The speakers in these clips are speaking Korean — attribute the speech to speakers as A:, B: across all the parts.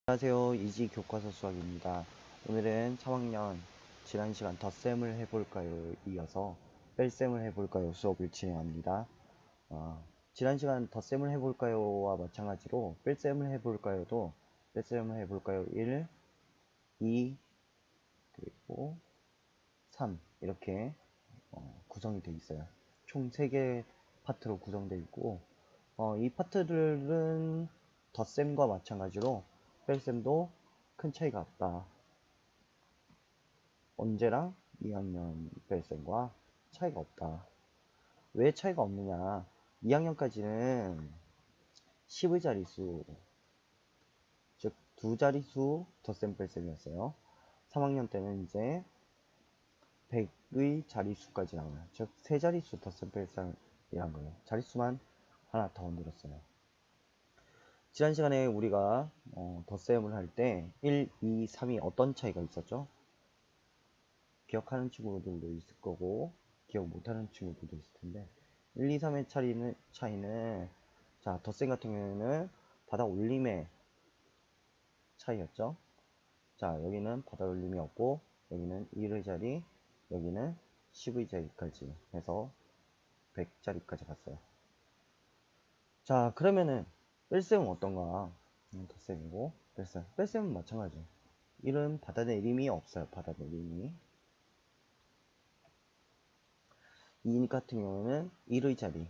A: 안녕하세요. 이지 교과서 수학입니다. 오늘은 3학년 지난 시간 덧셈을 해볼까요? 이어서 뺄셈을 해볼까요? 수업을 진행합니다. 지난 시간 덧셈을 해볼까요와 마찬가지로 뺄셈을 해볼까요도 뺄셈을 해볼까요? 1, 2, 그리고 3 이렇게 구성이 되어 있어요. 총 3개 파트로 구성되어 있고 이 파트들은 덧셈과 마찬가지로 뺄셈도 큰 차이가 없다. 언제랑 2학년 뺄셈과 차이가 없다. 왜 차이가 없느냐? 2학년까지는 10의 자릿수, 즉 두 자릿수 덧셈 뺄셈이었어요. 3학년 때는 이제 100의 자릿수까지 나와요. 즉 세 자릿수 덧셈 뺄셈이란 거예요. 자릿수만 하나 더 늘었어요. 지난 시간에 우리가 덧셈을 할 때 1, 2, 3이 어떤 차이가 있었죠? 기억하는 친구들도 있을 거고 기억 못하는 친구들도 있을 텐데 1, 2, 3의 차이는 자 덧셈 같은 경우에는 바닥 올림의 차이였죠. 자 여기는 바닥 올림이 없고 여기는 1의 자리 여기는 10의 자리까지 해서 100자리까지 갔어요. 자 그러면은 뺄셈은 어떤가? 덧셈이고 뺄셈은 마찬가지. 1은 받아내림이 없어요. 받아내림이 2 같은 경우는 1의 자리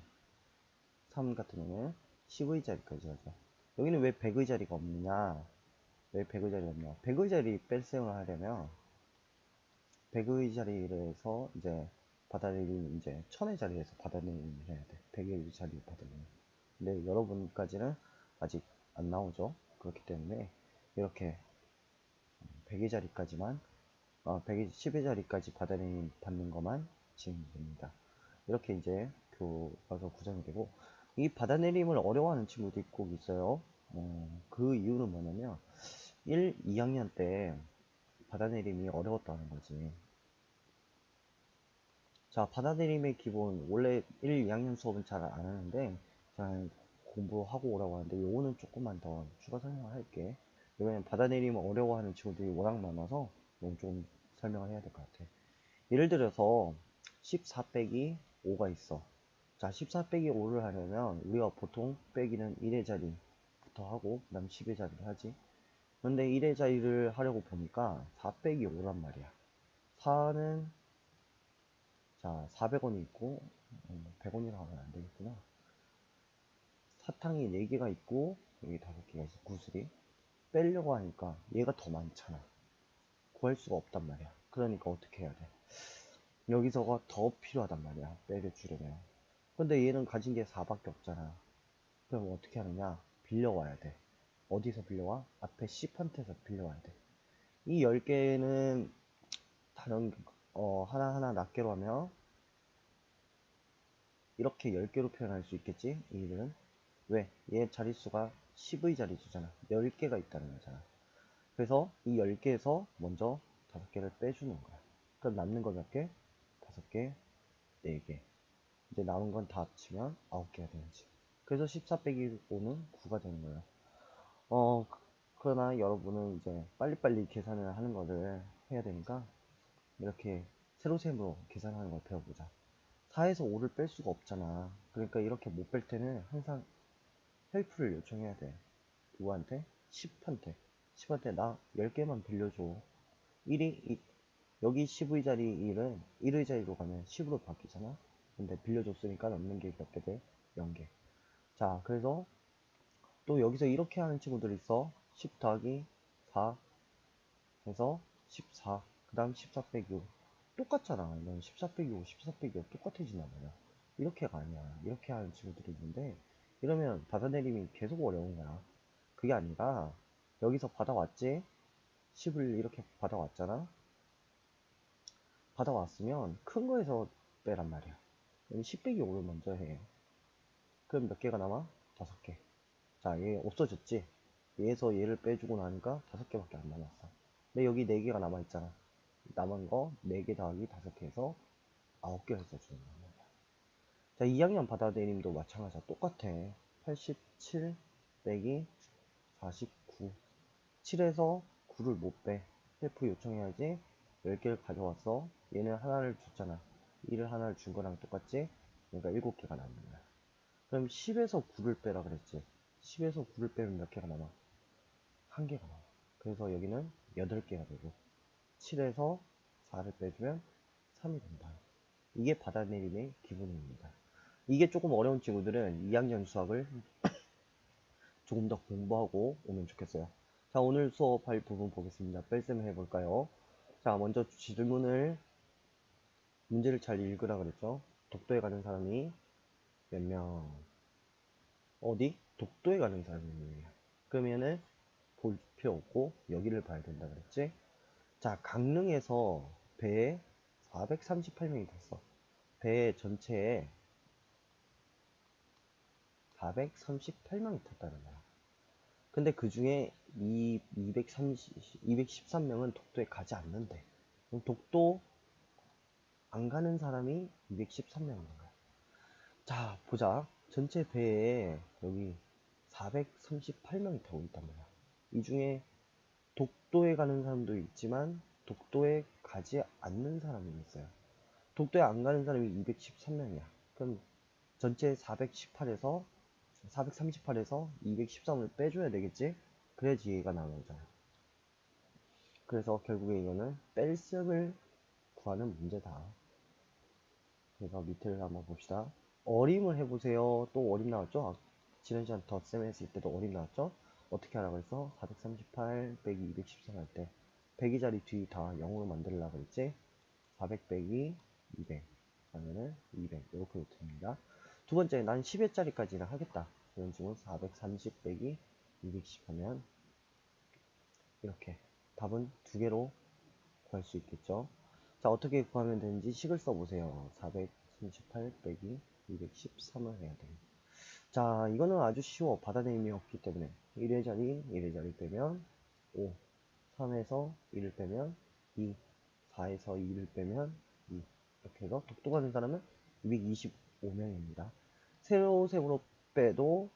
A: 3 같은 경우는 10의 자리까지 하죠. 여기는 왜 100의 자리가 없느냐? 왜 100의 자리가 없냐? 100의 자리 뺄셈을 하려면 100의 자리에서 이제 받아내림 이제 1000의 자리에서 받아내림을 해야 돼. 100의 자리 받아내림. 근데 여러분까지는 아직 안 나오죠. 그렇기 때문에 이렇게 100의 자리까지만 100의 10의 자리까지 받아내림 받는 것만 지으면 됩니다. 이렇게 이제 교과서 구성이 되고 이 받아내림을 어려워하는 친구들이 꼭 있어요. 그 이유는 뭐냐면 1, 2학년 때 받아내림이 어려웠다는 거지. 자, 받아내림의 기본 원래 1, 2학년 수업은 잘 안 하는데 잘 공부하고 오라고 하는데 요거는 조금만 더 추가 설명을 할게. 왜냐면 받아내림을 어려워하는 친구들이 워낙 많아서 너무 좀 설명을 해야 될 것 같아. 예를 들어서 14 빼기 5가 있어. 자, 14 빼기 5를 하려면 우리가 보통 빼기는 1의 자리부터 하고 그 다음 10의 자리를 하지. 그런데 1의 자리를 하려고 보니까 4 빼기 5란 말이야. 4는 자 400원이 있고 100원이라고 하면 안 되겠구나. 사탕이 4개가 있고 여기 5개가 있어. 구슬이 빼려고 하니까 얘가 더 많잖아. 구할 수가 없단 말이야. 그러니까 어떻게 해야 돼? 여기서가 더 필요하단 말이야. 빼를 주려면. 근데 얘는 가진 게 4밖에 없잖아. 그럼 어떻게 하느냐? 빌려와야 돼. 어디서 빌려와? 앞에 C판트에서 빌려와야 돼. 이 10개는 다른 하나하나 낱개로 하면 이렇게 10개로 표현할 수 있겠지? 이 일은 왜? 얘 자릿수가 10의 자릿수잖아. 10개가 있다는 거잖아. 그래서 이 10개에서 먼저 5개를 빼주는 거야. 그럼 남는 거 몇 개? 5개, 4개. 이제 남은 건 다 합치면 9개가 되는지. 그래서 14 빼기 5는 9가 되는 거예요. 그러나 여러분은 이제 빨리빨리 계산을 하는 거를 해야 되니까 이렇게 세로셈으로 계산하는 걸 배워보자. 4에서 5를 뺄 수가 없잖아. 그러니까 이렇게 못 뺄 때는 항상 헬프를 요청해야 돼. 누구한테? 10한테. 10한테 나 10개만 빌려줘. 1이, 여기 10의 자리 1은 1의 자리로 가면 10으로 바뀌잖아. 근데 빌려줬으니까 남는 게 몇 개 돼? 0개. 자, 그래서 또 여기서 이렇게 하는 친구들이 있어. 10 더하기 4 해서 14. 그 다음 14 빼기 5. 똑같잖아. 이건 14 빼기 5, 14 빼기 5 똑같아진단 말이야. 이렇게가 아니야. 이렇게 하는 친구들이 있는데 이러면 받아내림이 계속 어려운 거야. 그게 아니라 여기서 받아왔지? 10을 이렇게 받아왔잖아? 받아왔으면 큰 거에서 빼란 말이야. 여기 10 빼기 5를 먼저 해. 그럼 몇 개가 남아? 5개. 자, 얘 없어졌지? 얘에서 얘를 빼주고 나니까 5개밖에 안 남았어. 근데 여기 4개가 남아있잖아. 남은 거 4개 더하기 5개 해서 9개를 써주는 거야. 자, 2학년 받아내림도 마찬가지야. 똑같아. 87 빼기 49. 7에서 9를 못 빼. 셀프 요청해야지. 10개를 가져왔어. 얘는 하나를 줬잖아. 1을 하나를 준 거랑 똑같지? 그러니까 7개가 남는 거야. 그럼 10에서 9를 빼라 그랬지. 10에서 9를 빼면 몇 개가 남아? 한 개가 남아. 그래서 여기는 8개가 되고 7에서 4를 빼주면 3이 된다. 이게 받아내림의 기본입니다. 이게 조금 어려운 친구들은 2학년 수학을 조금 더 공부하고 오면 좋겠어요. 자, 오늘 수업할 부분 보겠습니다. 뺄셈을 해볼까요? 자, 먼저 질문을, 문제를 잘 읽으라 그랬죠? 독도에 가는 사람이 몇 명? 어디? 독도에 가는 사람이 몇 명이야? 그러면은 볼 필요 없고 여기를 봐야 된다 그랬지? 자, 강릉에서 배에 438명이 탔어. 배 전체에 438명이 탔다는 거야. 근데 그 중에 213명은 독도에 가지 않는데. 그럼 독도 안 가는 사람이 213명인 거야. 자, 보자. 전체 배에 여기 438명이 타고 있단 말이야. 이 중에 독도에 가는 사람도 있지만 독도에 가지 않는 사람이 있어요. 독도에 안 가는 사람이 213명이야. 그럼 전체 438에서 213을 빼줘야 되겠지? 그래야지 얘가 나오잖아. 그래서 결국에 이거는 뺄셈을 구하는 문제다. 그래서 밑을 한번 봅시다. 어림을 해보세요. 또 어림 나왔죠? 지난 시간 덧셈 했을 때도 어림 나왔죠? 어떻게 하라고 했어? 438 빼기 213 할 때 100이 자리 뒤 다 0으로 만들려고 그랬지? 400 빼기 200 하면은 200 이렇게 됩니다. 두 번째, 난 10회짜리까지는 하겠다. 이런 식으로 430 빼기 210 하면 이렇게 답은 두 개로 구할 수 있겠죠. 자, 어떻게 구하면 되는지 식을 써보세요. 438 빼기 213을 해야 돼요. 자, 이거는 아주 쉬워. 받아내림이 없기 때문에 1의 자리, 1의 자리 빼면 5, 3에서 1을 빼면 2, 4에서 2를 빼면 2. 이렇게 해서 독도 가는 사람은 225명입니다. 세로 세로로 빼도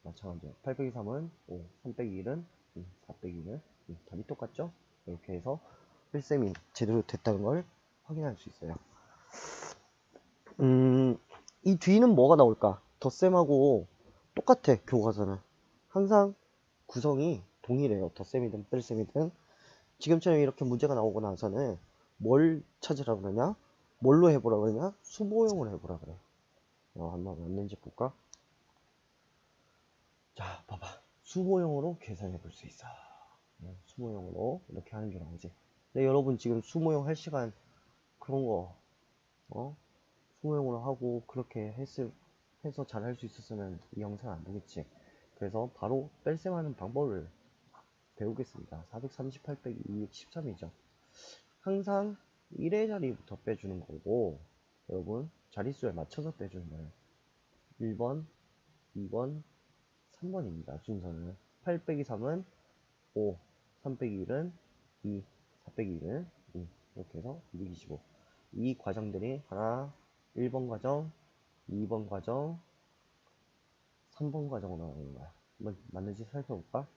A: 마찬가지예요. 8 빼기 3은 5, 3 빼기 1은 2, 4 빼기 2는 2. 답이 똑같죠? 이렇게 해서 필셈이 제대로 됐다는 걸 확인할 수 있어요. 이 뒤는 뭐가 나올까? 덧셈하고 똑같아, 교과서는. 항상 구성이 동일해요. 덧셈이든 뺄셈이든. 지금처럼 이렇게 문제가 나오고 나서는 뭘 찾으라 그러냐? 뭘로 해보라 그러냐? 수모형을 해보라 그래. 한번 맞는지 볼까? 자, 봐봐. 수모형으로 계산해 볼 수 있어. 수모형으로 이렇게 하는 게 나오지. 근데 여러분 지금 수모형 할 시간 그런 거, 수모형으로 하고 그렇게 해서 잘 할 수 있었으면 이 영상 안 보겠지. 그래서 바로 뺄셈하는 방법을 배우겠습니다. 438 빼기 213이죠. 항상 1의 자리부터 빼주는 거고, 여러분 자릿수에 맞춰서 빼주는 거예요. 1번, 2번, 3번입니다. 순서는 8 빼기 3은 5, 3 빼기 1은 2, 4 빼기 1은 2. 이렇게 해서 225. 이 과정들이 하나, 1번 과정, 2번 과정, 3번 과정으로 나오는 거야. 한번 맞는지 살펴볼까?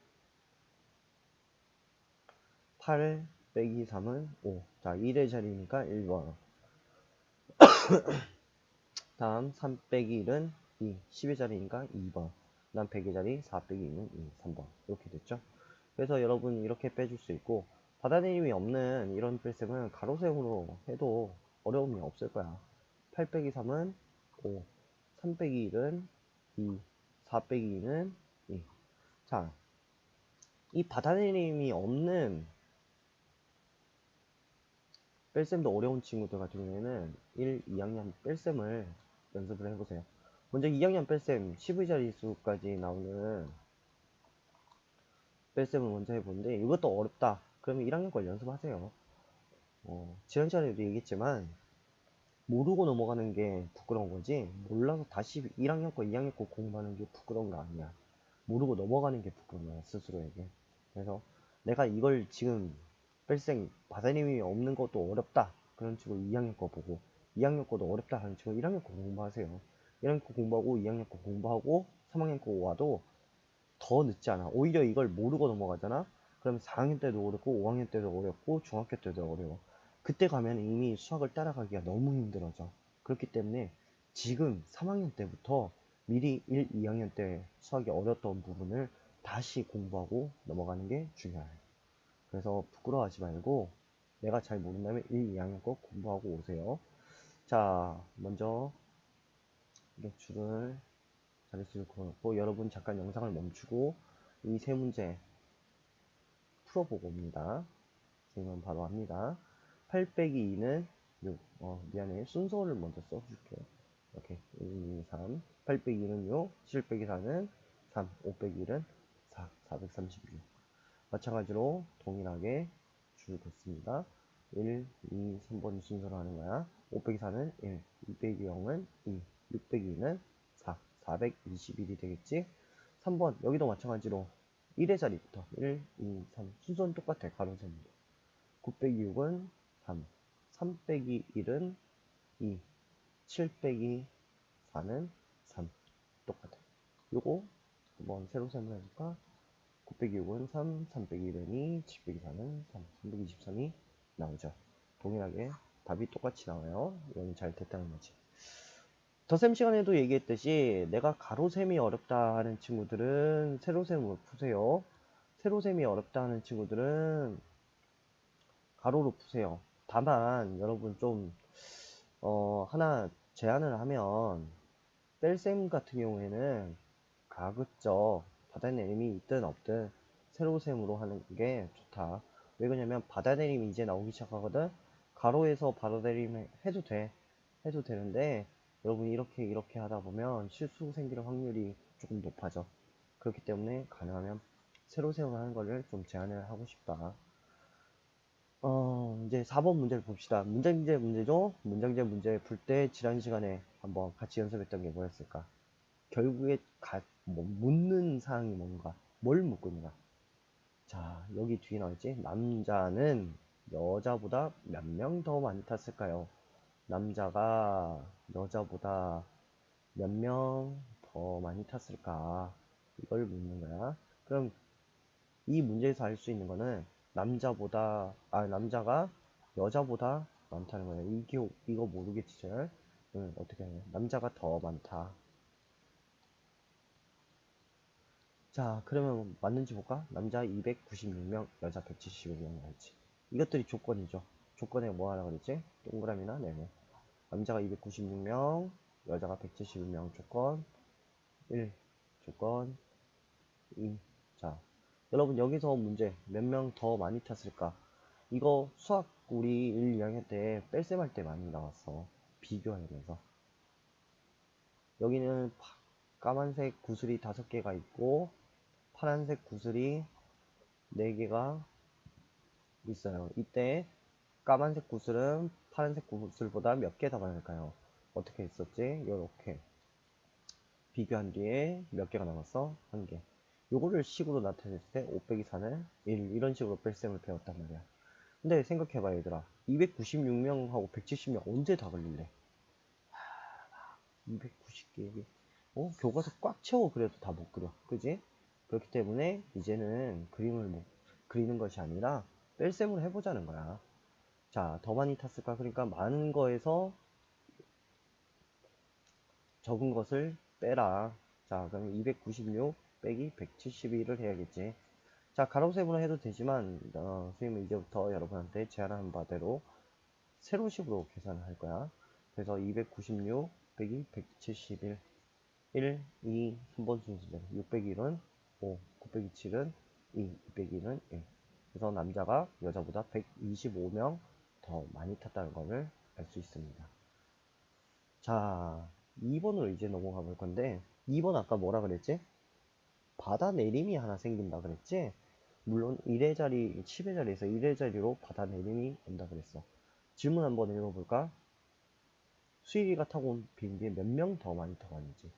A: 8 빼기 3은 5. 자, 1의 자리니까 1번. 다음 3 빼기 1은 2. 10의 자리니까 2번. 난 100의 자리 4 빼기 2는 2. 3번. 이렇게 됐죠? 그래서 여러분 이렇게 빼줄 수 있고, 받아내림이 없는 이런 뺄셈은 가로세로로 해도 어려움이 없을 거야. 8 빼기 3은 5. 3 빼기 1은 2. 4 빼기 2는 2. 자, 이 받아내림이 없는 뺄셈도 어려운 친구들 같은 경우에는 1, 2학년 뺄셈을 연습을 해보세요. 먼저 2학년 뺄셈 10의 자릿수까지 나오는 뺄셈을 먼저 해보는데 이것도 어렵다. 그러면 1학년 걸 연습하세요. 지난 시간에도 얘기했지만 모르고 넘어가는 게 부끄러운 거지 몰라서 다시 1학년 거 2학년 거 공부하는 게 부끄러운 거 아니야. 모르고 넘어가는 게 부끄러운 거야, 스스로에게. 그래서 내가 이걸 지금 뺄셈 받아내림이 없는 것도 어렵다 그런 친구 2학년 거 보고, 2학년 거도 어렵다 하는 친구 1학년 거 공부하세요. 1학년 거 공부하고 2학년 거 공부하고 3학년 거 와도 더 늦지 않아. 오히려 이걸 모르고 넘어가잖아. 그럼 4학년 때도 어렵고 5학년 때도 어렵고 중학교 때도 어려워. 그때 가면 이미 수학을 따라가기가 너무 힘들어져. 그렇기 때문에 지금 3학년 때부터 미리 1, 2학년 때 수학이 어렸던 부분을 다시 공부하고 넘어가는 게 중요해. 그래서 부끄러워하지 말고 내가 잘 모른다면 1, 2학년 거 공부하고 오세요. 자, 먼저 줄을 자릿수를 그어놓고 여러분 잠깐 영상을 멈추고 이 세 문제 풀어보고 옵니다. 지금 바로 합니다. 8 빼기 2는 6. 미안해. 순서를 먼저 써줄게. 이렇게 1, 2, 3. 8 빼기 2는 6. 7 빼기 4는 3. 5 빼기 1은 4. 436. 마찬가지로 동일하게 줄 긋습니다. 1, 2, 3번 순서로 하는 거야. 5 빼기 4는 1. 2 빼기 0은 2. 6 빼기 2는 4. 421이 되겠지? 3번 여기도 마찬가지로 1의 자리부터 1, 2, 3 순서는 똑같아. 가로 세모. 9 빼기 6은 3. 3 빼기 1은 2. 7 빼기 4는 3. 똑같아. 요거 한번 새로 세모 해볼까? 9 빼기 6은 3, 3 빼기 1은 2, 7 빼기 4는 3, 323이 나오죠. 동일하게 답이 똑같이 나와요. 이건 잘 됐다는 거지. 덧셈 시간에도 얘기했듯이 내가 가로셈이 어렵다 하는 친구들은 세로셈으로 푸세요. 세로셈이 어렵다 하는 친구들은 가로로 푸세요. 다만 여러분 좀 하나 제안을 하면 뺄셈 같은 경우에는 가급적 바다내림이 있든 없든 세로셈으로 하는 게 좋다. 왜 그러냐면 바다내림이 이제 나오기 시작하거든. 가로에서 바다내림 해도 돼. 해도 되는데 여러분이 이렇게 하다 보면 실수 생길 확률이 조금 높아져. 그렇기 때문에 가능하면 세로셈으로 하는 거를 좀 제안을 하고 싶다. 이제 4번 문제를 봅시다. 문장제 문제죠? 문장제 문제 풀 때 지난 시간에 한번 같이 연습했던 게 뭐였을까? 결국에 묻는 사항이 뭔가? 뭘 묻고 있는가? 자, 여기 뒤에 나와있지? 남자는 여자보다 몇 명 더 많이 탔을까요? 남자가 여자보다 몇 명 더 많이 탔을까? 이걸 묻는 거야. 그럼 이 문제에서 알 수 있는 거는 남자가 여자보다 많다는 거예요. 이거 모르겠지, 잘? 어떻게 하냐. 남자가 더 많다. 자, 그러면 맞는지 볼까? 남자 296명, 여자 175명 나왔지. 이것들이 조건이죠. 조건에 뭐 하라 그랬지? 동그라미나 네모. 남자가 296명, 여자가 171명 조건 1, 조건 2. 자, 여러분 여기서 문제 몇 명 더 많이 탔을까? 이거 수학 우리 1, 2학년 때 뺄셈 할 때 많이 나왔어. 비교하면서. 여기는 까만색 구슬이 5개가 있고 파란색 구슬이 4개가 있어요. 이때 까만색 구슬은 파란색 구슬보다 몇 개 더 많을까요? 어떻게 했었지? 요렇게 비교한 뒤에 몇 개가 남았어? 1개. 요거를 식으로 나타냈을 때 5 빼기 4는 1 이런 식으로 뺄셈을 배웠단 말이야. 근데 생각해봐 얘들아. 296명하고 170명 언제 다 걸릴래? 290개 교과서 꽉 채워 그래도 다 못 그려. 그지? 그렇기 때문에 이제는 그림을 그리는 것이 아니라 뺄셈을 해보자는 거야. 자, 더 많이 탔을까? 그러니까 많은 거에서 적은 것을 빼라. 자, 그럼 296 빼기 171을 해야겠지. 자, 가로세로로 해도 되지만 선생님은 이제부터 여러분한테 제안한 바대로 세로식으로 계산을 할 거야. 그래서 296 빼기 171 1, 2, 3번 순서대로 6 빼기 1은 5, 9 빼기 7은 2, 2 빼기 1은 1. 그래서 남자가 여자보다 125명 더 많이 탔다는 것을 알 수 있습니다. 자, 2번으로 이제 넘어가 볼 건데 2번 아까 뭐라 그랬지? 바다 내림이 하나 생긴다 그랬지? 물론 1의 자리, 10의 자리에서 1의 자리로 바다 내림이 온다 그랬어. 질문 한번 읽어볼까? 수일이가 타고 온 비행기에 몇 명 더 많이 타고 왔는지,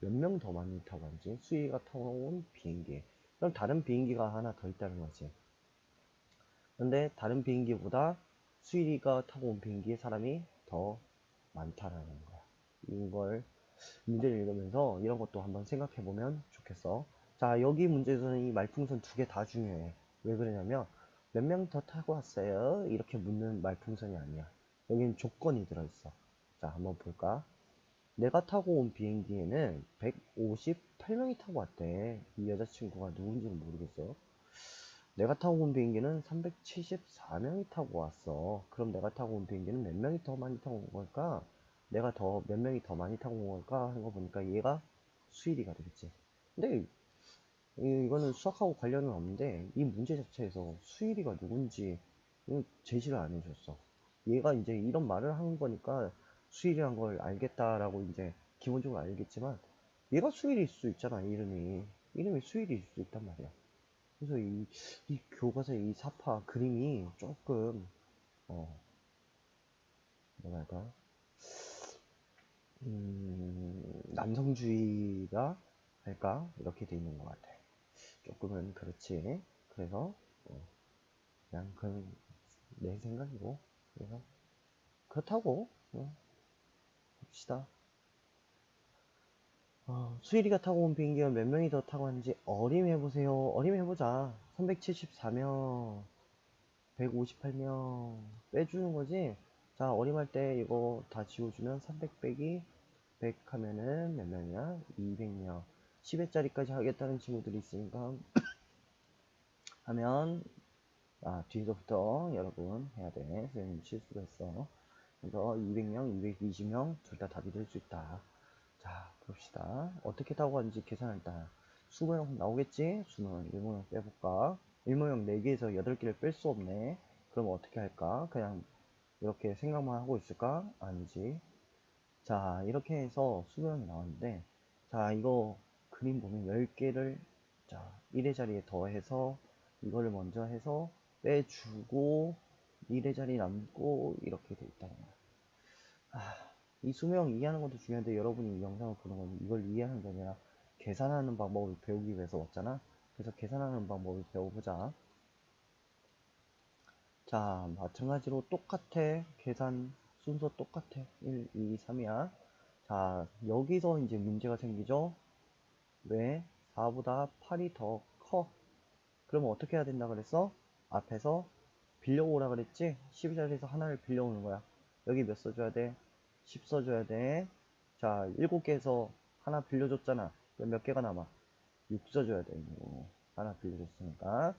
A: 몇 명 더 많이 타고 왔는지, 수일이가 타고 온 비행기에. 그럼 다른 비행기가 하나 더 있다는 거지. 근데 다른 비행기보다 수일이가 타고 온 비행기에 사람이 더 많다라는 거야. 이걸 문제를 읽으면서 이런 것도 한번 생각해 보면 좋겠어. 자, 여기 문제에서는 이 말풍선 2개 다 중요해. 왜 그러냐면 몇 명 더 타고 왔어요? 이렇게 묻는 말풍선이 아니야. 여기는 조건이 들어있어. 자, 한번 볼까? 내가 타고 온 비행기에는 158명이 타고 왔대. 이 여자친구가 누군지는 모르겠어. 내가 타고 온 비행기는 374명이 타고 왔어. 그럼 내가 타고 온 비행기는 몇 명이 더 많이 타고 온 걸까? 내가 더, 몇 명이 더 많이 타고 온 걸까? 하는 거 보니까 얘가 수일이가 되겠지. 근데 이거는 수학하고 관련은 없는데 이 문제 자체에서 수일이가 누군지 제시를 안 해줬어. 얘가 이제 이런 말을 한 거니까 수일이란 걸 알겠다라고 이제 기본적으로 알겠지만 얘가 수일일 수 있잖아. 이름이 수일일 수 있단 말이야. 그래서 이 교과서의 이 사파 그림이 조금 뭐랄까 남성주의가 할까 이렇게 돼 있는 것 같아. 조금은 그렇지. 그래서 그냥 그건 내 생각이고 그래서 그렇다고 봅시다. 수일이가 타고 온 비행기가 몇 명이 더 타고 왔는지 어림해보세요. 어림해보자. 374명 158명 빼주는 거지. 자, 어림할 때 이거 다 지워주면 300 빼기 100 하면은 몇 명이야? 200명. 10회짜리까지 하겠다는 친구들이 있으니까 하면 뒤에서부터 여러분 해야 돼. 선생님 실수를 했어. 그래서 200명, 220명 둘 다 답이 될 수 있다. 자, 봅시다. 어떻게 타고 가는지 계산할다. 수모형 나오겠지? 수모형, 일모형 빼볼까? 일모형 4개에서 8개를 뺄 수 없네. 그럼 어떻게 할까? 그냥 이렇게 생각만 하고 있을까? 아니지. 자, 이렇게 해서 수모형이 나왔는데, 자, 이거 그림 보면 10개를, 자, 1의 자리에 더해서, 이거를 먼저 해서 빼주고, 1의 자리 남고, 이렇게 돼 있다는 거야. 이 수명 이해하는 것도 중요한데 여러분이 이 영상을 보는 건 이걸 이해하는 게 아니라 계산하는 방법을 배우기 위해서 왔잖아. 그래서 계산하는 방법을 배워보자. 자, 마찬가지로 똑같아. 계산 순서 똑같아. 1, 2, 3이야. 자, 여기서 이제 문제가 생기죠. 왜? 4보다 8이 더 커. 그러면 어떻게 해야 된다 그랬어? 앞에서 빌려오라 그랬지? 12자리에서 하나를 빌려오는 거야. 여기 몇 써줘야 돼? 10 써줘야 돼. 자, 7개에서 하나 빌려줬잖아. 그럼 몇 개가 남아? 6 써줘야 돼. 하나 빌려줬으니까.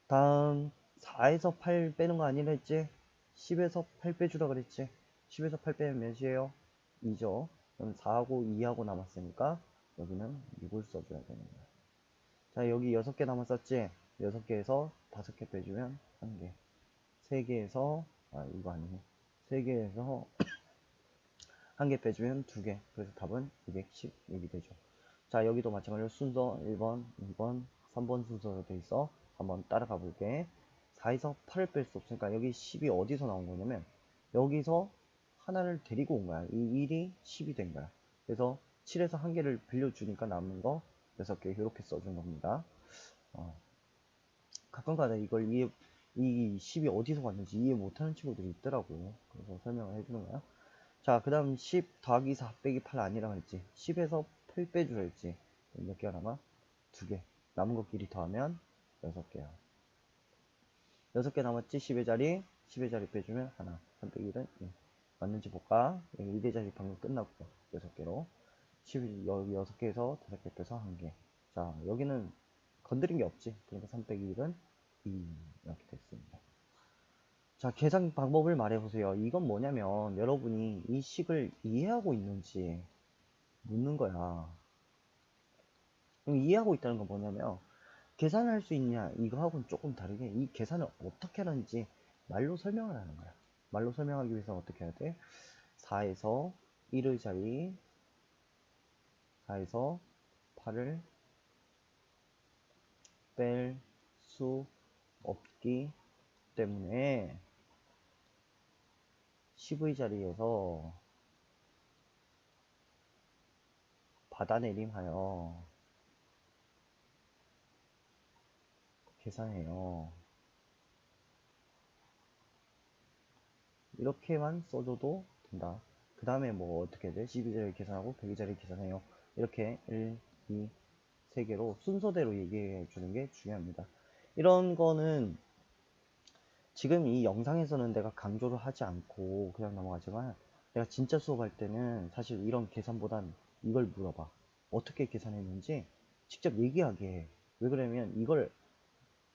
A: 다음, 4에서 8 빼는 거 아니라 했지? 10에서 8 빼주라 그랬지? 10에서 8 빼면 몇이에요? 2죠. 그럼 4하고 2하고 남았으니까 여기는 6을 써줘야 되는 거야. 자, 여기 6개 남았었지? 6개에서 5개 빼주면 1개. 3개에서, 이거 아니네. 3개에서 1개 빼주면 2개. 그래서 답은 216이 되죠. 자, 여기도 마찬가지로 순서 1번, 2번, 3번 순서로 돼 있어. 한번 따라가 볼게. 4에서 8을 뺄 수 없으니까 여기 10이 어디서 나온 거냐면 여기서 하나를 데리고 온 거야. 이 1이 10이 된 거야. 그래서 7에서 1개를 빌려주니까 남는 거 6개 이렇게 써준 겁니다. 가끔가다 이 10이 어디서 왔는지 이해 못하는 친구들이 있더라고. 그래서 설명을 해주는 거야. 자, 그 다음 10 더하기 4 빼기 8 아니라고 했지. 10에서 8 빼주라 했지. 몇 개가 남아? 2개. 남은 것끼리 더하면 6개야. 6개 남았지? 10의 자리. 10의 자리 빼주면 하나. 3 빼기 1은 1. 맞는지 볼까? 여기 2의 자리 방금 끝났고 6개로. 10, 여기 6개에서 5개 빼서 1개. 자, 여기는 건드린 게 없지. 그러니까 3 빼기 1은 2. 이렇게 됐습니다. 자, 계산 방법을 말해보세요. 이건 뭐냐면 여러분이 이 식을 이해하고 있는지 묻는 거야. 그럼 이해하고 있다는 건 뭐냐면 계산할 수 있냐 이거하고는 조금 다르게 이 계산을 어떻게 하는지 말로 설명을 하는 거야. 말로 설명하기 위해서 어떻게 해야 돼? 4에서 1의 자리 4에서 8을 뺄 수 없기 때문에 10의 자리에서 받아내림하여 계산해요. 이렇게만 써줘도 된다. 그 다음에 뭐 어떻게 돼? 12자리 계산하고 100자리 계산해요. 이렇게 1, 2, 3개로 순서대로 얘기해 주는 게 중요합니다. 이런 거는 지금 이 영상에서는 내가 강조를 하지 않고 그냥 넘어가지만 내가 진짜 수업할 때는 사실 이런 계산보단 이걸 물어봐. 어떻게 계산했는지 직접 얘기하게 해. 왜 그러면 이걸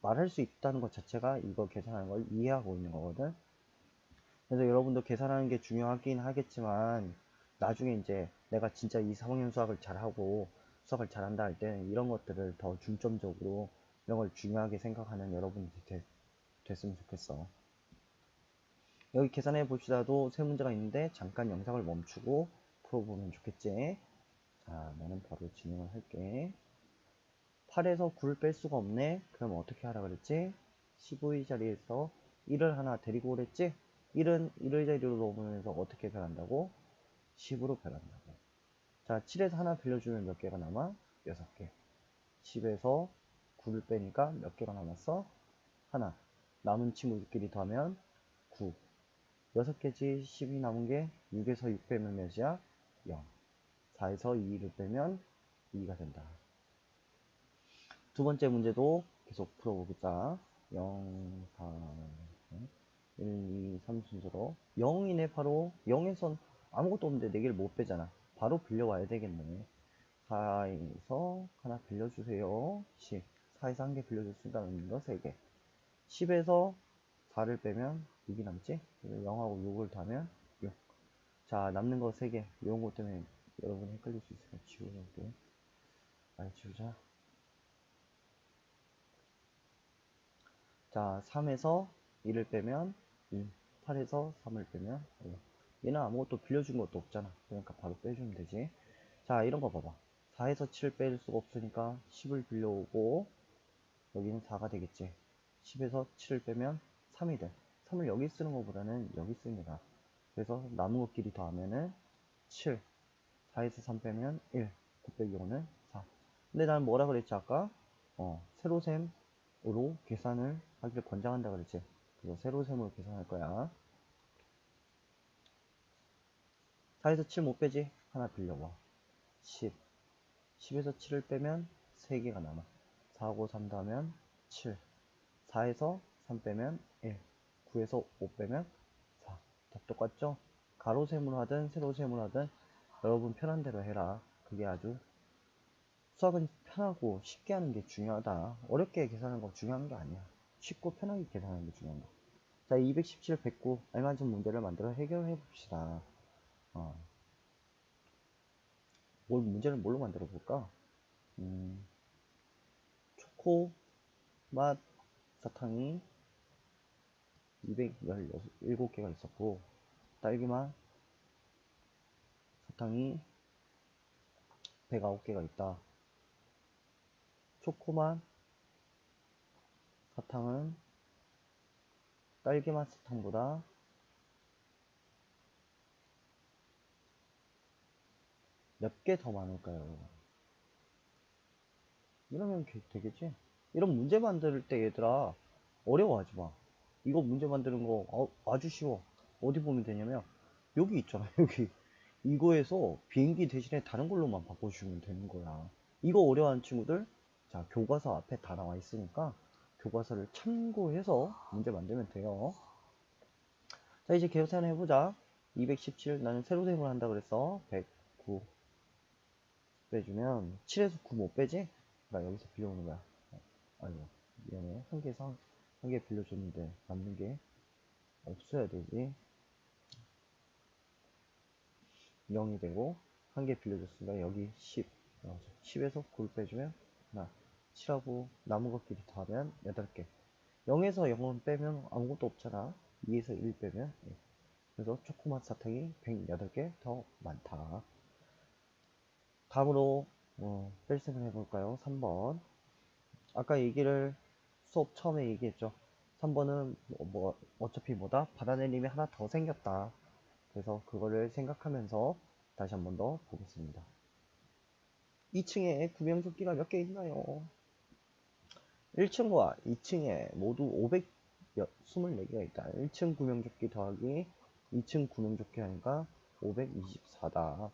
A: 말할 수 있다는 것 자체가 이거 계산하는 걸 이해하고 있는 거거든. 그래서 여러분도 계산하는 게 중요하긴 하겠지만 나중에 이제 내가 진짜 이 3학년 수학을 잘하고 수학을 잘한다 할 때는 이런 것들을 더 중점적으로 이런 걸 중요하게 생각하는 여러분이 됐으면 좋겠어. 여기 계산해 봅시다도 세 문제가 있는데 잠깐 영상을 멈추고 풀어보면 좋겠지. 자, 나는 바로 진행을 할게. 8에서 9를 뺄 수가 없네. 그럼 어떻게 하라 그랬지? 15의 자리에서 1을 하나 데리고 그랬지? 1은 1의 자리로 넣으면서 어떻게 변한다고? 10으로 변한다고. 자, 7에서 하나 빌려주면 몇 개가 남아? 6개. 10에서 9를 빼니까 몇 개가 남았어? 하나. 남은 친구들끼리 더하면 9. 6개지. 10이 남은 게 6에서 6 빼면 몇이야? 0. 4에서 2를 빼면 2가 된다. 두 번째 문제도 계속 풀어보자. 0, 4, 1, 2, 3 순서로 0이네. 바로 0에선 아무것도 없는데 4개를 못 빼잖아. 바로 빌려와야 되겠네. 4에서 하나 빌려주세요. 10. 4에서 한 개 빌려줬으니까 남는 거 3개. 10에서 4를 빼면 6이 남지? 0하고 6을 더하면 6. 자, 남는 거 3개. 이런 것 때문에 여러분 헷갈릴 수 있으니까 지우는데. 많이 지우자. 자, 3에서 1을 빼면 2. 8에서 3을 빼면 5. 얘는 아무것도 빌려준 것도 없잖아. 그러니까 바로 빼주면 되지. 자, 이런 거 봐봐. 4에서 7을 뺄 수가 없으니까 10을 빌려오고 여기는 4가 되겠지. 10에서 7을 빼면 3이 돼. 3을 여기 쓰는 것보다는 여기 씁니다. 그래서 남은 것끼리 더하면은 7. 4에서 3 빼면 1. 9 빼기 5는 4. 근데 난 뭐라 그랬지 아까? 세로셈으로 계산을 하기를 권장한다 그랬지. 그래서 세로셈으로 계산할 거야. 4에서 7 못 빼지? 하나 빌려와. 10. 10에서 7을 빼면 3개가 남아. 4하고 3 더하면 7. 4에서 3 빼면 1. 9에서 5 빼면 4. 다 똑같죠? 가로셈으로 하든 세로셈으로 하든 여러분 편한 대로 해라. 그게 아주 수학은 편하고 쉽게 하는 게 중요하다. 어렵게 계산하는 거 중요한 게 아니야. 쉽고 편하게 계산하는 게 중요한 거. 자, 217, 109 알맞은 문제를 만들어 해결해 봅시다. 문제를 뭘로 만들어 볼까? 초코 맛 사탕이 217개가 있었고, 딸기맛 사탕이 109개가 있다. 초코맛 사탕은 딸기맛 사탕보다 몇 개 더 많을까요? 이러면 되겠지? 이런 문제 만들 때 얘들아 어려워하지 마. 이거 문제 만드는 거 아주 쉬워. 어디 보면 되냐면 여기 있잖아. 여기 이거에서 비행기 대신에 다른 걸로만 바꿔주면 되는 거야. 이거 어려워하는 친구들, 자, 교과서 앞에 다 나와 있으니까 교과서를 참고해서 문제 만들면 돼요. 자, 이제 계산해보자. 217 나는 세로셈을 한다 그랬어. 109 빼주면 7에서 9 못 빼지? 나 여기서 빌려오는 거야. 아이고, 미안해. 한 개 빌려줬는데 남는 게 없어야 되지. 0이 되고 한 개 빌려줬으니까 여기 10 10에서 9를 빼주면 하나. 7하고 남은 것끼리 더하면 8개. 0에서 0은 빼면 아무것도 없잖아. 2에서 1 빼면 1. 그래서 초코맛 사탕이 108개 더 많다. 다음으로 뺄셈을 해볼까요? 3번. 아까 얘기를 수업 처음에 얘기했죠. 3번은 어차피 뭐다? 받아내림이 하나 더 생겼다. 그래서 그거를 생각하면서 다시 한 번 더 보겠습니다. 2층에 구명조끼가 몇 개 있나요? 1층과 2층에 모두 524개가 있다. 1층 구명조끼 더하기 2층 구명조끼 하니까 524다.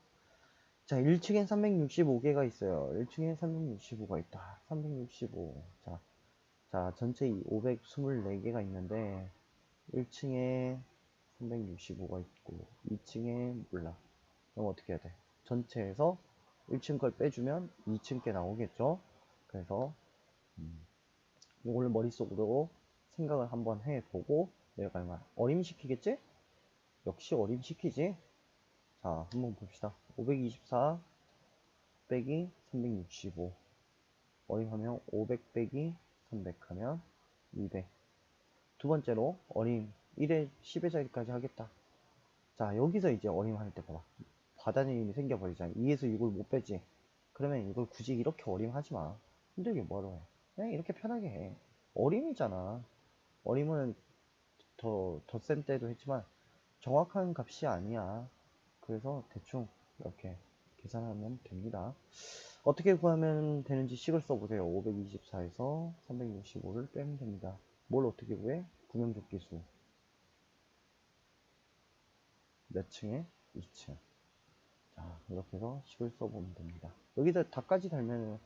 A: 자, 1층엔 365개가 있어요. 1층에 365가 있다. 365. 자, 자, 전체 524개가 있는데 1층에 365가 있고 2층에 몰라. 그럼 어떻게 해야 돼? 전체에서 1층 걸 빼주면 2층 게 나오겠죠? 그래서 이걸 머릿속으로 생각을 한번 해보고 내가 얼마 어림시키겠지? 역시 어림시키지? 자, 한번 봅시다. 524 빼기 365 어림하면 500 빼기 300 하면 200. 두 번째로 어림 1에 10의 자리까지 하겠다. 자, 여기서 이제 어림할 때 봐봐. 바다님이 생겨버리잖아. 2에서 6을 못 빼지. 그러면 이걸 굳이 이렇게 어림하지 마. 힘들게 뭐하러 해. 그냥 이렇게 편하게 해. 어림이잖아. 어림은 더 센 때도 했지만 정확한 값이 아니야. 그래서 대충 이렇게 계산하면 됩니다. 어떻게 구하면 되는지 식을 써보세요. 524에서 365를 빼면 됩니다. 뭘 어떻게 구해? 구명조끼수. 몇 층에? 2층. 자, 이렇게 해서 식을 써보면 됩니다. 여기서 다까지 달면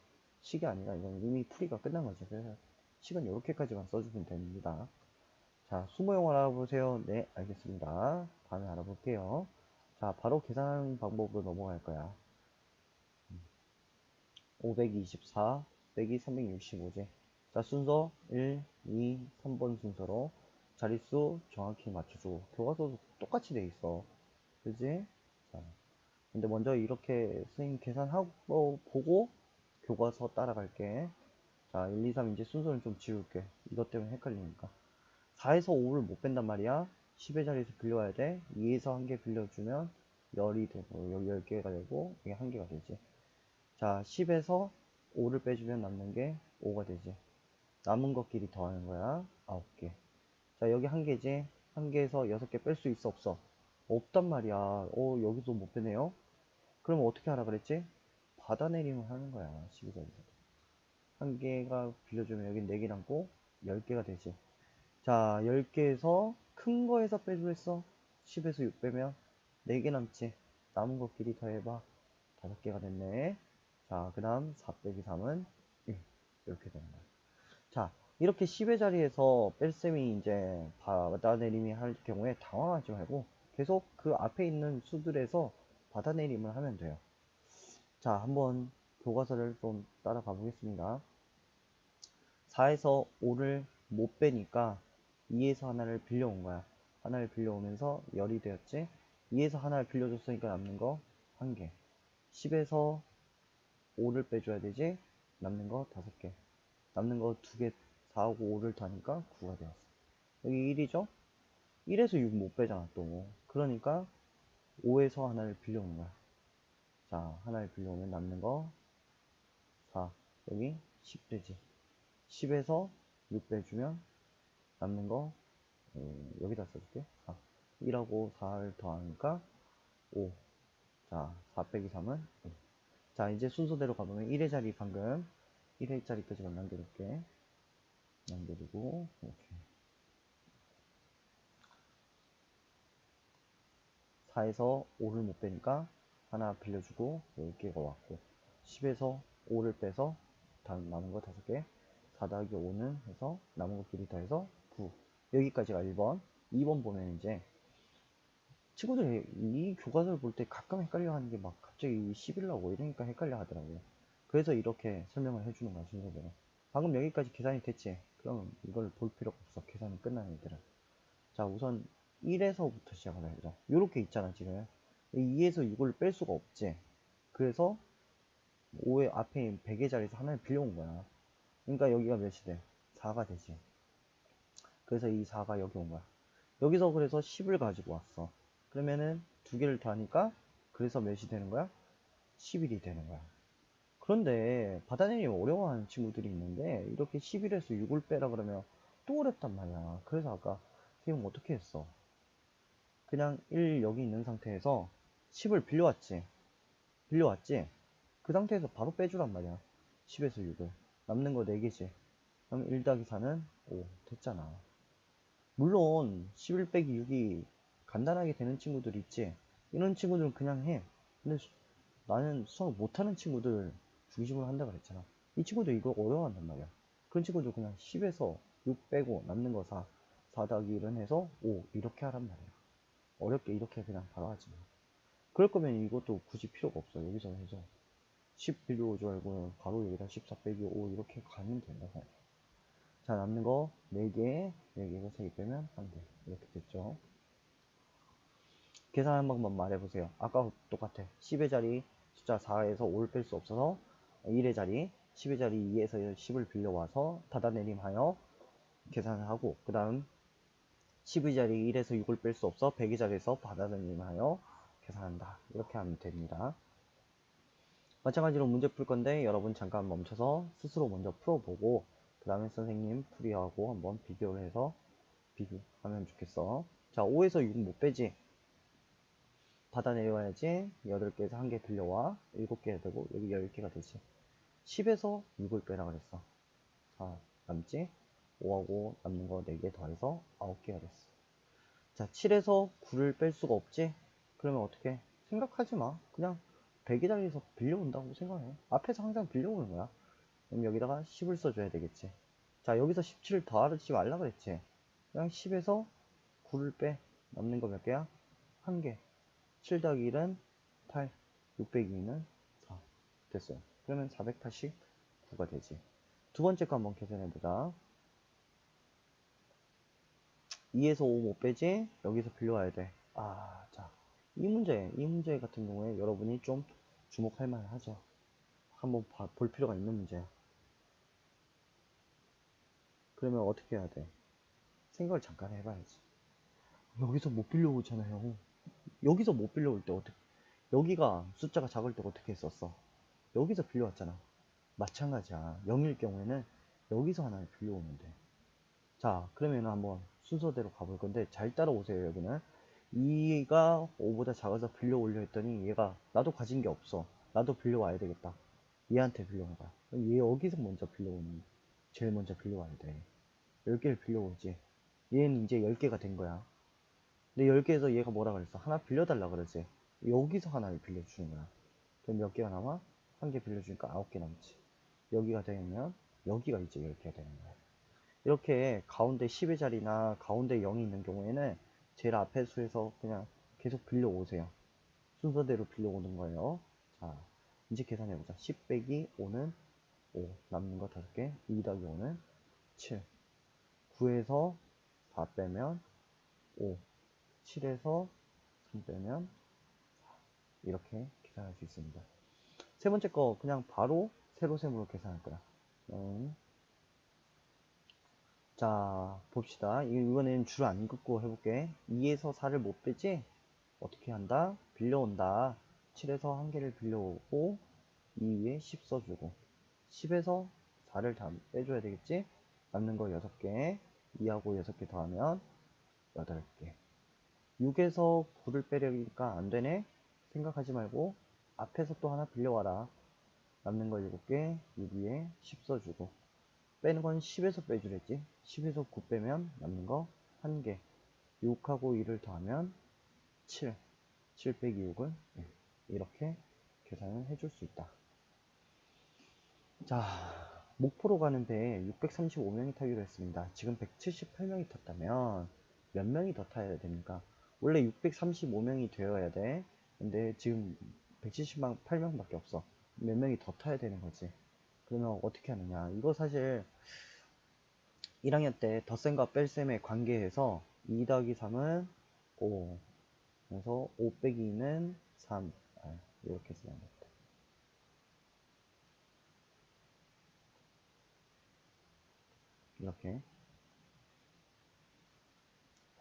A: 식이 아니라 이건 이미 풀이가 끝난 거죠. 그래서 식은 이렇게까지만 써주면 됩니다. 자, 수모용 알아보세요. 네, 알겠습니다. 다음에 알아볼게요. 자, 바로 계산 방법으로 넘어갈 거야. 524 빼기 365지. 자, 순서 1, 2, 3번 순서로 자릿수 정확히 맞춰주고 교과서도 똑같이 돼 있어. 그지? 자, 근데 먼저 이렇게 선생님 계산하고 보고 교과서 따라갈게. 자, 1, 2, 3 이제 순서는 좀 지울게. 이것 때문에 헷갈리니까. 4에서 5를 못 뺀단 말이야. 10의 자리에서 빌려와야 돼. 2에서 한 개 빌려주면 열이 되고 여기 10개가 되고 이게 한 개가 되지. 자, 10에서 5를 빼주면 남는 게 5가 되지. 남은 것끼리 더하는 거야. 9개. 자, 여기 한 개지. 한 개에서 6개 뺄 수 있어, 없어? 없단 말이야. 여기도 못 빼네요. 그러면 어떻게 하라 그랬지? 받아내림을 하는 거야. 12자리에서. 한 개가 빌려주면 여기 4개 남고 10개가 되지. 자, 10개에서 큰 거에서 빼주려 했어. 10에서 6 빼면 4개 남지. 남은 것끼리 더해봐. 5개가 됐네. 자, 그 다음 4 빼기 3은 1. 이렇게 되는 거야. 자, 이렇게 10의 자리에서 뺄셈이 이제 받아내림이 할 경우에 당황하지 말고 계속 그 앞에 있는 수들에서 받아내림을 하면 돼요. 자, 한번 교과서를 좀 따라가 보겠습니다. 4에서 5를 못 빼니까 2에서 하나를 빌려온 거야. 하나를 빌려오면서 열이 되었지. 2에서 하나를 빌려줬으니까 남는 거 1개. 10에서 5를 빼줘야 되지. 남는 거 5개. 남는 거 2개. 4하고 5를 더하니까 9가 되었어. 여기 1이죠? 1에서 6 못 빼잖아 또. 그러니까 5에서 하나를 빌려오는 거야. 자, 하나를 빌려오면 남는 거 4. 여기 10 되지. 10에서 6 빼주면 남는 거 여기다 써줄게. 4. 1하고 4를 더하니까 5. 자, 4 빼기 3은 1. 자, 이제 순서대로 가보면 1의 자리 방금 1의 자리까지만 남겨둘게. 남겨두고 이렇게 4에서 5를 못 빼니까 하나 빌려주고 10개가 왔고 10에서 5를 빼서 남은 거 5개. 4 더하기 5는 해서 남은 것끼리 더해서 9. 여기까지가 1번. 2번 보면 이제 친구들이 이 교과서를 볼 때 가끔 헷갈려 하는 게 막 갑자기 11 나오고 이러니까 헷갈려 하더라고요. 그래서 이렇게 설명을 해주는 거야, 순서대로. 방금 여기까지 계산이 됐지? 그럼 이걸 볼 필요가 없어. 계산이 끝난 애들은. 자, 우선 1에서부터 시작을 해보자. 요렇게 있잖아, 지금. 2에서 6을 뺄 수가 없지. 그래서 5의 앞에 있는 100의 자리에서 하나를 빌려온 거야. 그러니까 여기가 몇이 돼? 4가 되지. 그래서 이 4가 여기 온 거야. 여기서 그래서 10을 가지고 왔어. 그러면은 두 개를 더하니까 그래서 몇이 되는 거야? 11이 되는 거야. 그런데 받아내기 어려워하는 친구들이 있는데 이렇게 11에서 6을 빼라 그러면 또 어렵단 말이야. 그래서 아까 선생님 어떻게 했어? 그냥 1 여기 있는 상태에서 10을 빌려왔지. 빌려왔지. 그 상태에서 바로 빼주란 말이야. 10에서 6을. 남는 거 4개지. 그럼 1 더하기 4는 5. 됐잖아. 물론 11 빼기 6이 간단하게 되는 친구들 있지. 이런 친구들은 그냥 해. 근데 나는 수학 못하는 친구들 중심으로 한다 그랬잖아. 이 친구들 이거 어려워한단 말이야. 그런 친구들 그냥 10에서 6 빼고 남는 거 4, 4 더하기 1은 해서 5 이렇게 하란 말이야. 어렵게 이렇게 그냥 바로 하지 마. 그럴 거면 이것도 굳이 필요가 없어. 여기서 해서 10 빌려오지 말고 바로 여기다 14 빼기 5 이렇게 가면 된다고. 자, 남는 거 4개, 4개에서 3개 빼면 1개. 이렇게 됐죠. 계산 한 번만 말해보세요. 아까 똑같아. 10의 자리 숫자 4에서 5를 뺄 수 없어서 1의 자리, 10의 자리 2에서 10을 빌려와서 닫아내림하여 계산을 하고, 그 다음 10의 자리 1에서 6을 뺄 수 없어 100의 자리에서 받아내림하여 계산한다. 이렇게 하면 됩니다. 마찬가지로 문제 풀 건데 여러분 잠깐 멈춰서 스스로 먼저 풀어보고 그 다음에 선생님 풀이하고 한번 비교를 해서 비교하면 좋겠어. 자, 5에서 6 못 빼지? 받아 내려와야지. 8개에서 1개 빌려와 7개 되고 여기 10개가 되지. 10에서 6을 빼라 그랬어. 자, 남지? 5하고 남는 거 4개 더해서 9개가 됐어. 자, 7에서 9를 뺄 수가 없지? 그러면 어떻게? 생각하지 마. 그냥 100의 자리에서 빌려온다고 생각해. 앞에서 항상 빌려오는 거야. 그럼 여기다가 10을 써줘야 되겠지. 자, 여기서 17을 더하지 말라 그랬지. 그냥 10에서 9를 빼. 남는 거 몇 개야? 1개. 7 더하기 1은 8. 6 빼기 2는 4. 됐어요. 그러면 489가 되지. 두 번째 거 한번 계산해보자. 2에서 5 못 빼지? 여기서 빌려와야 돼. 아, 자. 이 문제 같은 경우에 여러분이 좀 주목할 만하죠. 한번 볼 필요가 있는 문제야. 그러면 어떻게 해야 돼? 생각을 잠깐 해봐야지. 여기서 못 빌려오잖아요. 여기서 못 빌려올 때 어떻게, 여기가 숫자가 작을 때 어떻게 했었어? 여기서 빌려왔잖아. 마찬가지야. 0일 경우에는 여기서 하나를 빌려오면 돼. 자, 그러면 한번 순서대로 가볼 건데 잘 따라오세요. 여기는 2가 5보다 작아서 빌려 올려 했더니 얘가 나도 가진 게 없어. 나도 빌려와야 되겠다. 얘한테 빌려온 거야. 얘 여기서 먼저 빌려오는, 제일 먼저 빌려와야 돼. 10개를 빌려오지. 얘는 이제 10개가 된 거야. 근데 10개에서 얘가 뭐라 그랬어? 하나 빌려달라 그러지. 여기서 하나를 빌려주는 거야. 그럼 몇 개가 남아? 한 개 빌려주니까 9개 남지. 여기가 되면 여기가 이제 10개가 되는 거야. 이렇게 가운데 10의 자리나 가운데 0이 있는 경우에는 제일 앞에 수에서 그냥 계속 빌려오세요. 순서대로 빌려오는 거예요. 자, 이제 계산해보자. 10 빼기 5는 5. 남는 거 5개. 2 더하기 5는 7. 9에서 4 빼면 5. 7에서 3 빼면 4. 이렇게 계산할 수 있습니다. 세 번째 거 그냥 바로 세로셈으로 계산할 거야. 자, 봅시다. 이번엔 줄 안 긋고 해볼게. 2에서 4를 못 빼지? 어떻게 한다? 빌려온다. 7에서 1개를 빌려오고 2 위에 10 써주고 10에서 4를 다 빼줘야 되겠지? 남는 거 6개. 2하고 6개 더하면 8개. 6에서 9를 빼려니까 안 되네? 생각하지 말고 앞에서 또 하나 빌려와라. 남는 거 7개. 6 위에 10 써주고 빼는 건 10에서 빼주랬지. 10에서 9 빼면 남는 거 1개. 6하고 2를 더하면 7. 7 빼기 6은 1. 이렇게 계산을 해줄 수 있다. 자, 목포로 가는 배에 635명이 타기로 했습니다. 지금 178명이 탔다면 몇 명이 더 타야 됩니까? 원래 635명이 되어야 돼. 근데 지금 178명밖에 없어. 몇 명이 더 타야 되는 거지. 그러면 어떻게 하느냐. 이거 사실 1학년 때 덧셈과 뺄셈의 관계에서 2 더하기 3은 5. 그래서 5 빼기 2는 3. 이렇게 쓰면 됩니다. 이렇게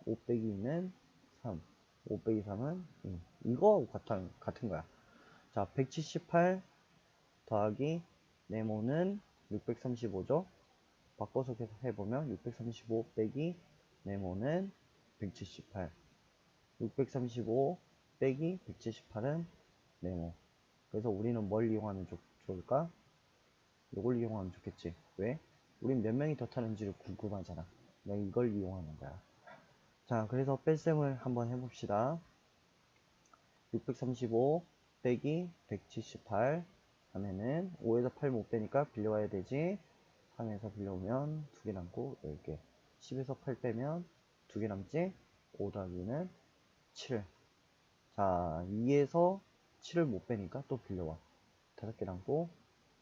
A: 5 빼기 2는 3. 5 빼기 3은 2. 이거하고 같은 거야. 자, 178 더하기 네모는 635죠. 바꿔서 해보면 635 빼기 네모는 178. 635 빼기 178은 네모. 그래서 우리는 뭘 이용하면 좋을까? 이걸 이용하면 좋겠지. 왜? 우린 몇 명이 더 타는지를 궁금하잖아. 내가 이걸 이용하는 거야. 자, 그래서 뺄셈을 한번 해봅시다. 635 빼기 178 하면은 5에서 8 못 빼니까 빌려와야 되지. 3에서 빌려오면 2개 남고 10개. 10에서 8 빼면 2개 남지? 5 더하기는 7. 자, 2에서 7을 못 빼니까 또 빌려와. 5개 남고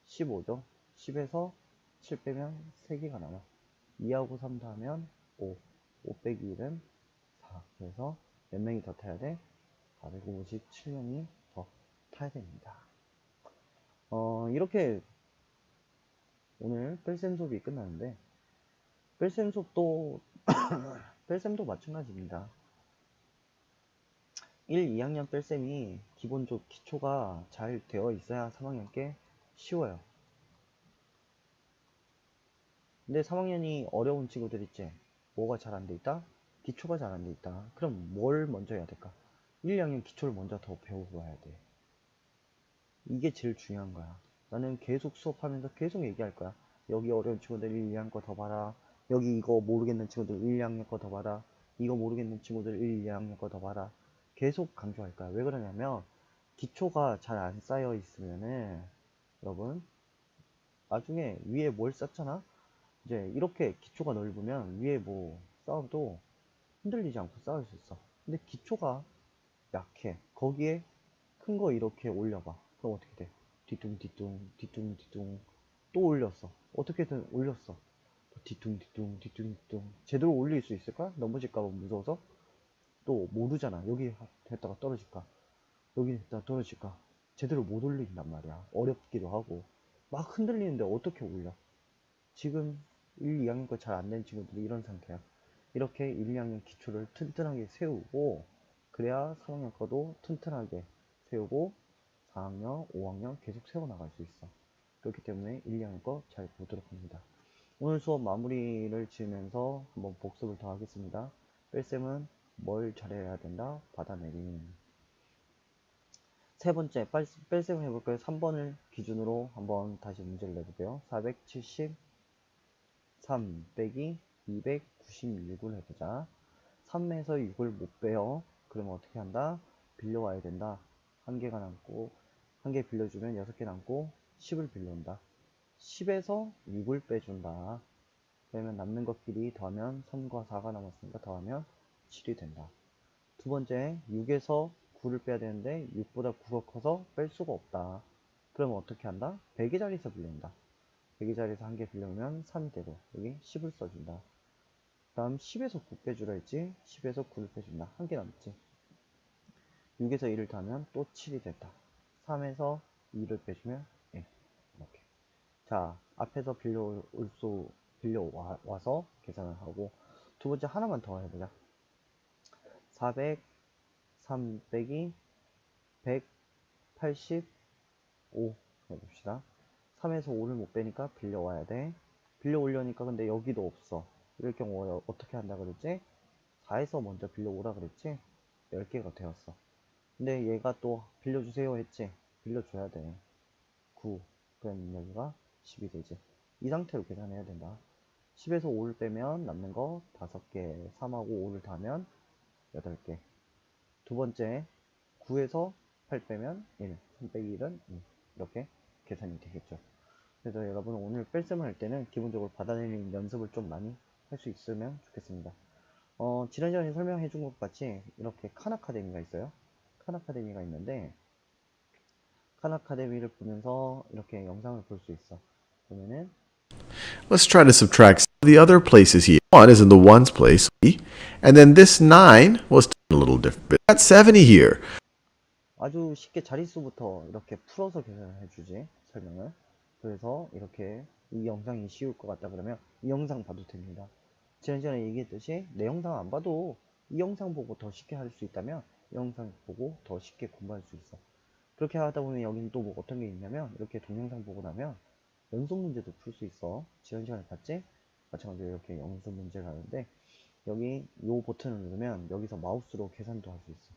A: 15죠. 10에서 7 빼면 3개가 남아. 2하고 3 더하면 5. 5 빼기 1은 4. 그래서 몇 명이 더 타야 돼? 457명이 더 타야 됩니다. 이렇게 오늘 뺄셈 수업이 끝나는데, 뺄셈 수업도 뺄셈도 마찬가지입니다. 1, 2학년 뺄셈이 기본적 기초가 잘 되어 있어야 3학년 게 쉬워요. 근데 3학년이 어려운 친구들 있지? 뭐가 잘 안 돼 있다? 기초가 잘 안 돼 있다. 그럼 뭘 먼저 해야 될까? 1, 2학년 기초를 먼저 더 배우고 와야 돼. 이게 제일 중요한 거야. 나는 계속 수업하면서 계속 얘기할 거야. 여기 어려운 친구들 1, 2학년 거 더 봐라. 여기 이거 모르겠는 친구들 1, 2학년 거 더 봐라. 이거 모르겠는 친구들 1, 2학년 거 더 봐라. 계속 강조할 거야. 왜 그러냐면 기초가 잘 안 쌓여 있으면은 여러분 나중에 위에 뭘 쌓잖아? 이제 이렇게 기초가 넓으면 위에 뭐 쌓아도 흔들리지 않고 쌓을 수 있어. 근데 기초가 약해. 거기에 큰 거 이렇게 올려봐. 그럼 어떻게 돼? 뒤뚱뒤뚱 뒤뚱뒤뚱 또 올렸어. 어떻게든 올렸어. 뒤뚱뒤뚱 뒤뚱뒤뚱 제대로 올릴 수 있을까? 넘어질까봐 무서워서 또 모르잖아. 여기 했다가 떨어질까? 여기 했다가 떨어질까? 제대로 못 올린단 말이야. 어렵기도 하고 막 흔들리는데 어떻게 올려? 지금 1, 2학년 거 잘 안 된 친구들이 이런 상태야. 이렇게 1, 2학년 기초를 튼튼하게 세우고 그래야 3학년 거도 튼튼하게 세우고 4학년, 5학년 계속 세워나갈 수 있어. 그렇기 때문에 1, 2학년 거 잘 보도록 합니다. 오늘 수업 마무리를 지으면서 한번 복습을 더 하겠습니다. 뺄셈은 뭘 잘해야 된다? 받아내림. 세 번째, 뺄셈을 해볼까요? 3번을 기준으로 한번 다시 문제를 내볼게요. 473 빼기 296을 해보자. 3에서 6을 못 빼요. 그러면 어떻게 한다? 빌려와야 된다. 한 개가 남고, 한 개 빌려주면 6개 남고, 10을 빌려온다. 10에서 6을 빼준다. 그러면 남는 것끼리 더하면 3과 4가 남았으니까 더하면 7이 된다. 두 번째, 6에서 9를 빼야 되는데 6보다 9가 커서 뺄 수가 없다. 그러면 어떻게 한다? 100의 자리에서 빌려온다. 100의 자리에서 한 개 빌려오면 3이 되고 여기 10을 써준다. 다음 10에서 9 빼주라 했지? 10에서 9를 빼준다. 한 개 남지. 6에서 1을 더하면 또 7이 됐다. 3에서 2를 빼주면 1. 이렇게. 자, 앞에서 빌려와서 계산을 하고 두 번째 하나만 더 해보자. 403 빼기 185 해봅시다. 3에서 5를 못 빼니까 빌려와야 돼. 빌려오려니까 근데 여기도 없어. 이럴 경우 어떻게 한다 그랬지? 4에서 먼저 빌려오라 그랬지? 10개가 되었어. 근데 얘가 또 빌려주세요 했지? 빌려줘야 돼. 9. 그럼 여기가 10이 되지. 이 상태로 계산해야 된다. 10에서 5를 빼면 남는 거 5개. 3하고 5를 더하면 8개. 두 번째, 9에서 8 빼면 1. 3 빼기 1은 2. 이렇게 계산이 되겠죠. 그래서 여러분 오늘 뺄셈을 할 때는 기본적으로 받아내는 연습을 좀 많이 할 수 있으면 좋겠습니다. 지난 시간에 설명해 준 것 같이 이렇게 칸 아카데미가 있어요. 칸 아카데미가 있는데 칸 아카데미를 보면서 이렇게 영상을 볼 수 있어. 보면은
B: Let's try to subtract the other places here. 1 is in the ones place, and then this 9 was a little different. Got 70 here.
A: 아주 쉽게 자릿수부터 이렇게 풀어서 계산을 해주지, 설명을. 그래서 이렇게 이 영상이 쉬울 것 같다 그러면 이 영상 봐도 됩니다. 지난 시간에 얘기했듯이 내 영상 안 봐도 이 영상 보고 더 쉽게 할 수 있다면 이 영상 보고 더 쉽게 공부할 수 있어. 그렇게 하다 보면 여기는 또 뭐 어떤 게 있냐면 이렇게 동영상 보고 나면 연속 문제도 풀 수 있어. 지난 시간에 봤지? 마찬가지로 이렇게 연속 문제를 하는데 여기 요 버튼을 누르면 여기서 마우스로 계산도 할 수 있어.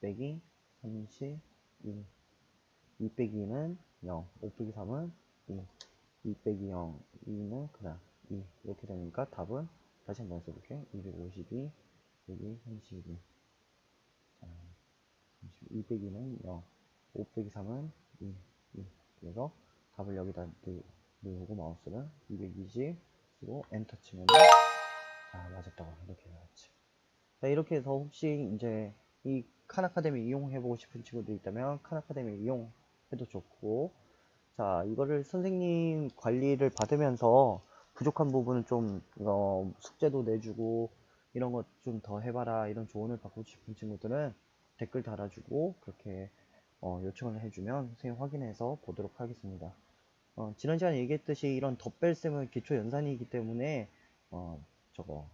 A: 빼기 32 2 빼기 2는 0 5 빼기 3은 2 2 빼기 0 2는 그냥 2 이렇게 되니까 답은 다시 한번 써볼게. 252 빼기 32 2 빼기는 0 5 빼기 3은 2 2 그래서 답을 여기다 누르고 마우스를 220 쓰고 엔터 치면 맞았다고 이렇게 나왔지. 자, 이렇게 해서 혹시 이제 이 칸 아카데미 이용해보고 싶은 친구들 있다면 칸 아카데미 이용해도 좋고, 자, 이거를 선생님 관리를 받으면서 부족한 부분은 좀 숙제도 내주고 이런 것 좀 더 해봐라 이런 조언을 받고 싶은 친구들은 댓글 달아주고 그렇게 요청을 해주면 선생님 확인해서 보도록 하겠습니다. 지난 시간에 얘기했듯이 이런 덧뺄셈은 기초 연산이기 때문에 저거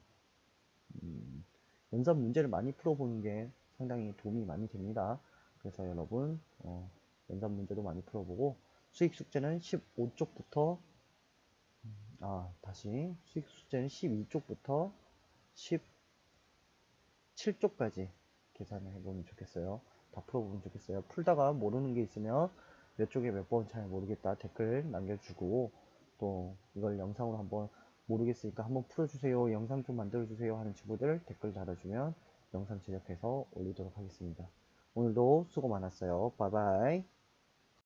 A: 연산 문제를 많이 풀어보는 게 상당히 도움이 많이 됩니다. 그래서 여러분 연산 문제도 많이 풀어보고, 수익 숙제는 15쪽부터 다시 수익 숙제는 12쪽부터 17쪽까지 계산을 해보면 좋겠어요. 다 풀어보면 좋겠어요. 풀다가 모르는 게 있으면 몇 쪽에 몇 번 잘 모르겠다 댓글 남겨주고, 또 이걸 영상으로 한번 모르겠으니까 한번 풀어주세요, 영상 좀 만들어주세요 하는 친구들 댓글 달아주면 영상 제작해서 올리도록 하겠습니다. 오늘도 수고 많았어요. 바이바이.